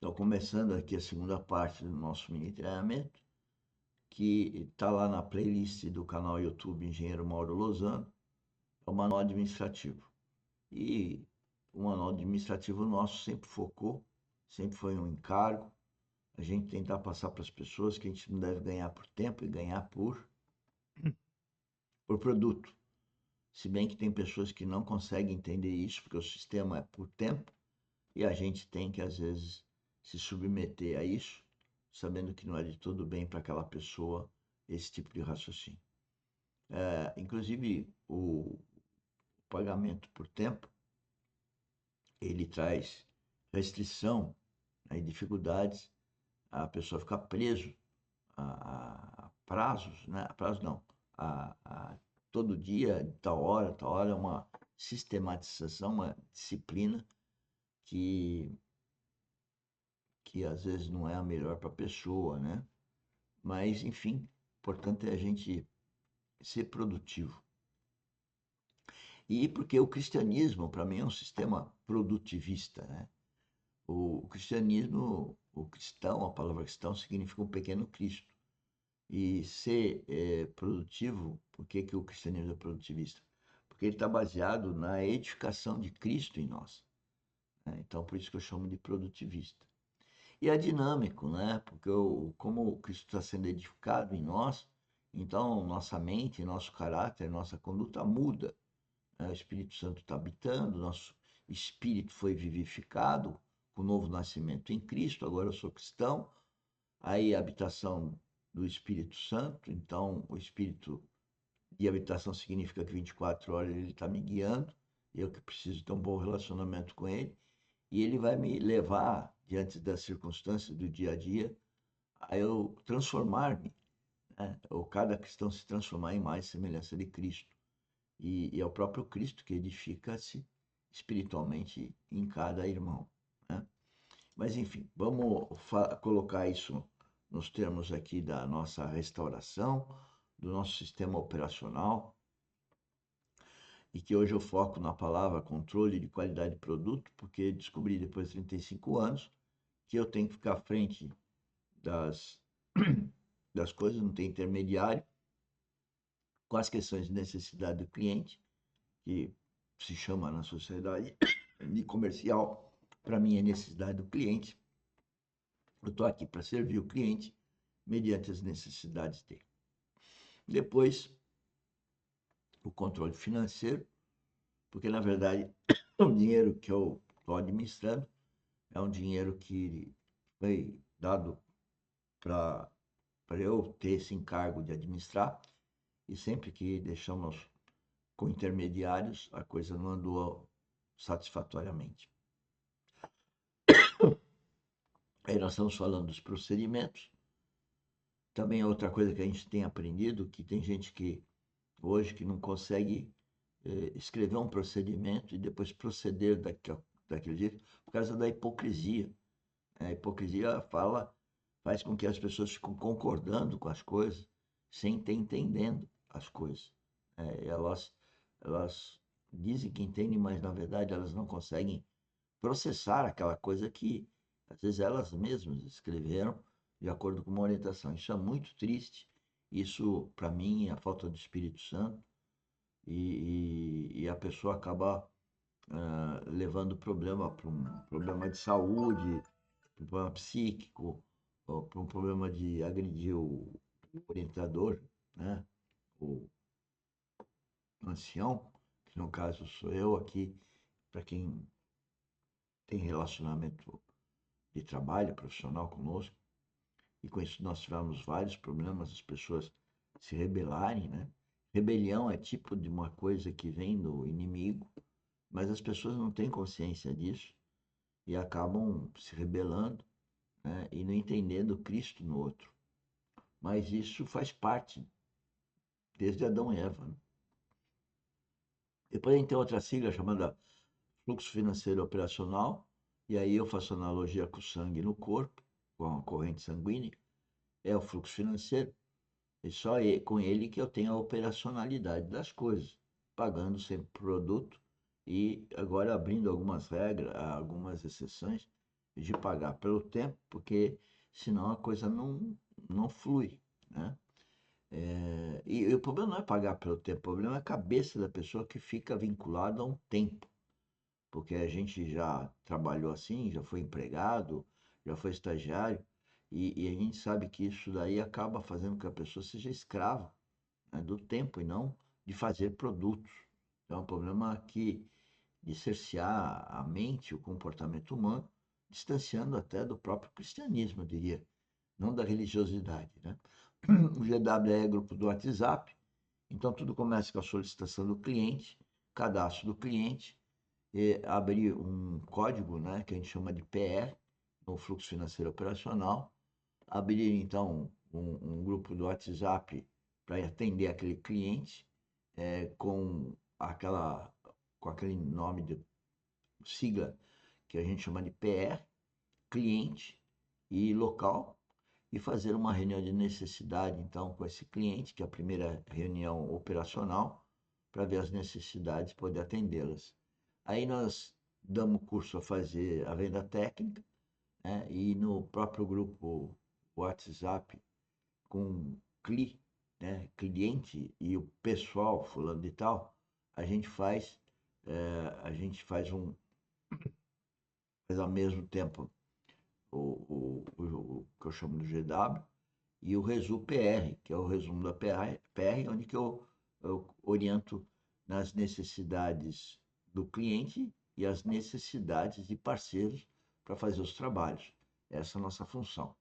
Então, começando aqui a segunda parte do nosso mini treinamento, que está lá na playlist do canal YouTube Engenheiro Mauro Lozano, é o manual administrativo. E o manual administrativo nosso sempre focou, sempre foi um encargo, a gente tentar passar para as pessoas que a gente não deve ganhar por tempo e ganhar por produto. Se bem que tem pessoas que não conseguem entender isso, porque o sistema é por tempo, e a gente tem que, às vezes, se submeter a isso, sabendo que não é de todo bem para aquela pessoa esse tipo de raciocínio. Inclusive, o pagamento por tempo, ele traz restrição, né, e dificuldades, a pessoa ficar preso a prazos, né? A prazos não, a todo dia, tal hora, é uma sistematização, uma disciplina que que às vezes não é a melhor para a pessoa, né? Mas, enfim, o importante é a gente ser produtivo. E porque o cristianismo, para mim, é um sistema produtivista, né? O cristianismo, o cristão, a palavra cristão significa um pequeno Cristo. E ser produtivo, por que, que o cristianismo é produtivista? Porque ele está baseado na edificação de Cristo em nós, né? Então, por isso que eu chamo de produtivista. E é dinâmico, né? Porque como o Cristo está sendo edificado em nós, então nossa mente, nosso caráter, nossa conduta muda, né? O Espírito Santo está habitando, nosso espírito foi vivificado com o novo nascimento em Cristo, agora eu sou cristão, aí a habitação do Espírito Santo, então o Espírito de habitação significa que 24 horas ele está me guiando, eu que preciso ter um bom relacionamento com ele, e ele vai me levar, diante das circunstâncias do dia a dia, a eu transformar-me, né? Ou cada cristão se transformar em mais semelhança de Cristo. E é o próprio Cristo que edifica-se espiritualmente em cada irmão, né? Mas, enfim, vamos colocar isso nos termos aqui da nossa restauração, do nosso sistema operacional, e que hoje eu foco na palavra controle de qualidade de produto, porque descobri depois de 35 anos que eu tenho que ficar à frente das, das coisas, não tem intermediário, com as questões de necessidade do cliente, que se chama na sociedade de comercial, para mim é necessidade do cliente. Eu estou aqui para servir o cliente mediante as necessidades dele. Depois, o controle financeiro, porque na verdade o dinheiro que eu estou administrando é um dinheiro que foi dado para eu ter esse encargo de administrar, e sempre que deixamos com intermediários, a coisa não andou satisfatoriamente. Aí nós estamos falando dos procedimentos. Também é outra coisa que a gente tem aprendido, que tem gente que hoje que não consegue escrever um procedimento e depois proceder daquele jeito por causa da hipocrisia. A hipocrisia faz com que as pessoas fiquem concordando com as coisas sem ter entendendo as coisas. Elas dizem que entendem, mas na verdade elas não conseguem processar aquela coisa que às vezes elas mesmas escreveram de acordo com uma orientação. Isso é muito triste. Isso, para mim, é a falta do Espírito Santo e a pessoa acaba levando o problema para um problema de saúde, para um problema psíquico, ou para um problema de agredir o orientador, né? O ancião, que no caso sou eu aqui, para quem tem relacionamento de trabalho profissional conosco, e com isso nós tivemos vários problemas, as pessoas se rebelarem, né? Rebelião é tipo de uma coisa que vem do inimigo, mas as pessoas não têm consciência disso e acabam se rebelando, né? E não entendendo Cristo no outro. Mas isso faz parte, desde Adão e Eva, né? Depois a gente tem outra sigla chamada fluxo financeiro operacional, e aí eu faço analogia com o sangue no corpo, com a corrente sanguínea, é o fluxo financeiro. E só com ele que eu tenho a operacionalidade das coisas, pagando sempre produto e agora abrindo algumas regras, algumas exceções, de pagar pelo tempo, porque senão a coisa não flui, né? E o problema não é pagar pelo tempo, o problema é a cabeça da pessoa que fica vinculada a um tempo, porque a gente já trabalhou assim, já foi empregado, já foi estagiário, e a gente sabe que isso daí acaba fazendo com que a pessoa seja escrava, né, do tempo e não de fazer produtos. Então, é um problema que de cercear a mente, o comportamento humano, distanciando até do próprio cristianismo, eu diria, não da religiosidade, né? O GW é grupo do WhatsApp, então tudo começa com a solicitação do cliente, cadastro do cliente, abrir um código, né, que a gente chama de PR, no fluxo financeiro operacional, abrir então um grupo do WhatsApp para atender aquele cliente com com aquele nome de sigla que a gente chama de PR, cliente e local, e fazer uma reunião de necessidade, então, com esse cliente, que é a primeira reunião operacional, para ver as necessidades e poder atendê-las. Aí nós damos curso a fazer a venda técnica, né? E no próprio grupo WhatsApp, com cliente e o pessoal, fulano de tal, a gente faz, a gente faz ao mesmo tempo o que eu chamo de GW, e o Resu PR, que é o resumo da PR, onde que eu oriento nas necessidades do cliente e as necessidades de parceiros para fazer os trabalhos. Essa é a nossa função.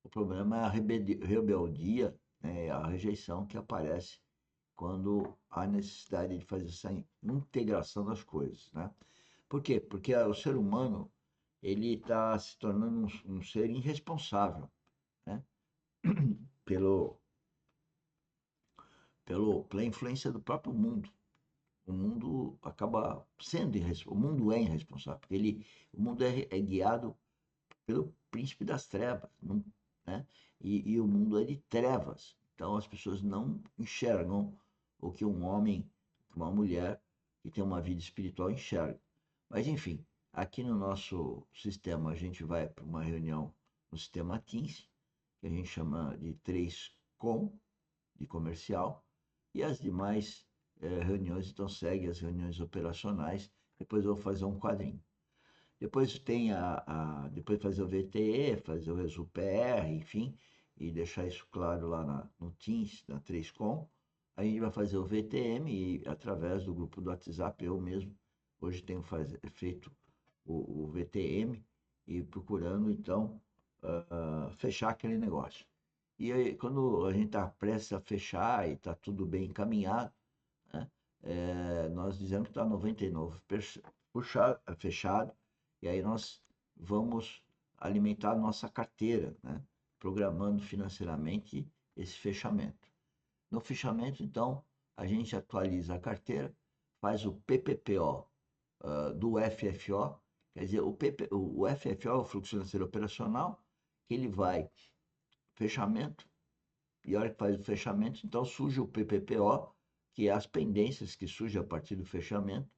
O problema é a rebeldia, né, a rejeição que aparece quando há necessidade de fazer essa integração das coisas, né? Por quê? Porque o ser humano ele está se tornando um ser irresponsável, né? Pelo, pela influência do próprio mundo. O mundo acaba sendo irresponsável, o mundo é irresponsável, porque o mundo é guiado pelo príncipe das trevas, não, né? E o mundo é de trevas. Então as pessoas não enxergam o que um homem, uma mulher que tem uma vida espiritual enxerga. Mas enfim, aqui no nosso sistema a gente vai para uma reunião no sistema Teams, que a gente chama de 3Com, de comercial, e as demais reuniões, então segue as reuniões operacionais, depois eu vou fazer um quadrinho. Depois tem depois fazer o VTE, fazer o Resu PR, enfim, e deixar isso claro lá no Teams, na 3Com. A gente vai fazer o VTM e através do grupo do WhatsApp, eu mesmo, hoje tenho feito o VTM e procurando, então, fechar aquele negócio. E aí, quando a gente está prestes a fechar e está tudo bem encaminhado, né, nós dizemos que está 99% fechado, e aí nós vamos alimentar a nossa carteira, né, programando financeiramente esse fechamento. No fechamento, então, a gente atualiza a carteira, faz o PPPO do FFO, quer dizer, o FFO é o fluxo financeiro operacional, que ele vai fechamento, e a hora que faz o fechamento, então surge o PPPO, que é as pendências que surgem a partir do fechamento,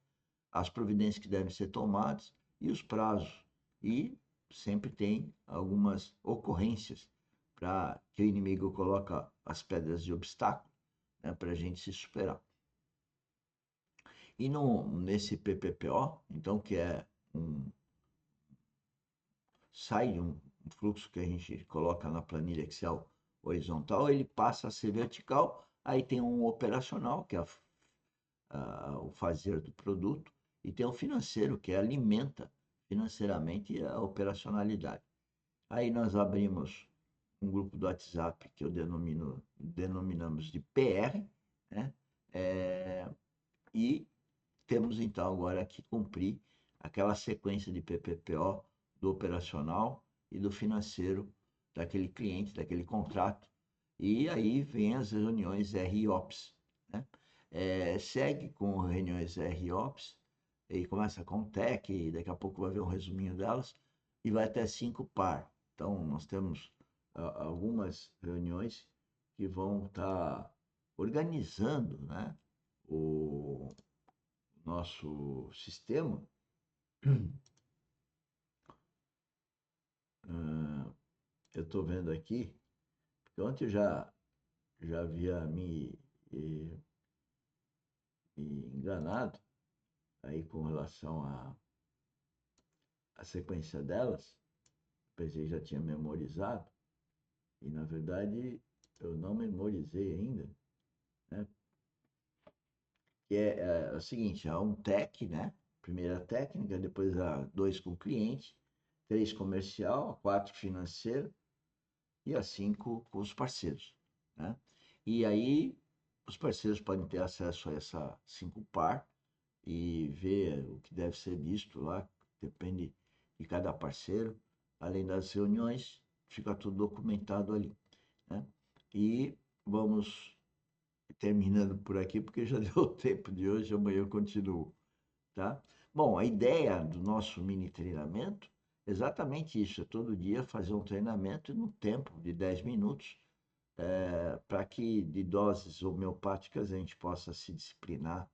as providências que devem ser tomadas e os prazos. E sempre tem algumas ocorrências para que o inimigo coloca as pedras de obstáculo, né, para a gente se superar. E nesse PPPO, então, que é sai de um fluxo que a gente coloca na planilha Excel horizontal, ele passa a ser vertical, aí tem um operacional, que é o fazer do produto, e tem o financeiro, que alimenta financeiramente a operacionalidade. Aí nós abrimos um grupo do WhatsApp que denominamos de PR, né? E temos então agora que cumprir aquela sequência de PPPO do operacional e do financeiro daquele cliente, daquele contrato. E aí vem as reuniões ROPS, né? Segue com reuniões ROPS, e começa com o TEC, e daqui a pouco vai ver um resuminho delas, e vai até 5 par. Então, nós temos algumas reuniões que vão estar organizando, né, o nosso sistema eu estou vendo aqui, porque ontem eu já havia me enganado aí com relação à sequência delas. Pensei que já tinha memorizado, e na verdade eu não memorizei ainda, né? Que é o seguinte, há um TEC, né? Primeira técnica, depois há 2 com cliente, 3 comercial, a 4 financeiro e a 5 com os parceiros, né? E aí os parceiros podem ter acesso a essa 5 par e ver o que deve ser visto lá, depende de cada parceiro. Além das reuniões, fica tudo documentado ali, né? E vamos terminando por aqui, porque já deu o tempo de hoje, amanhã eu continuo, tá? Bom, a ideia do nosso mini treinamento é exatamente isso, é todo dia fazer um treinamento no tempo de 10 minutos, para que de doses homeopáticas a gente possa se disciplinar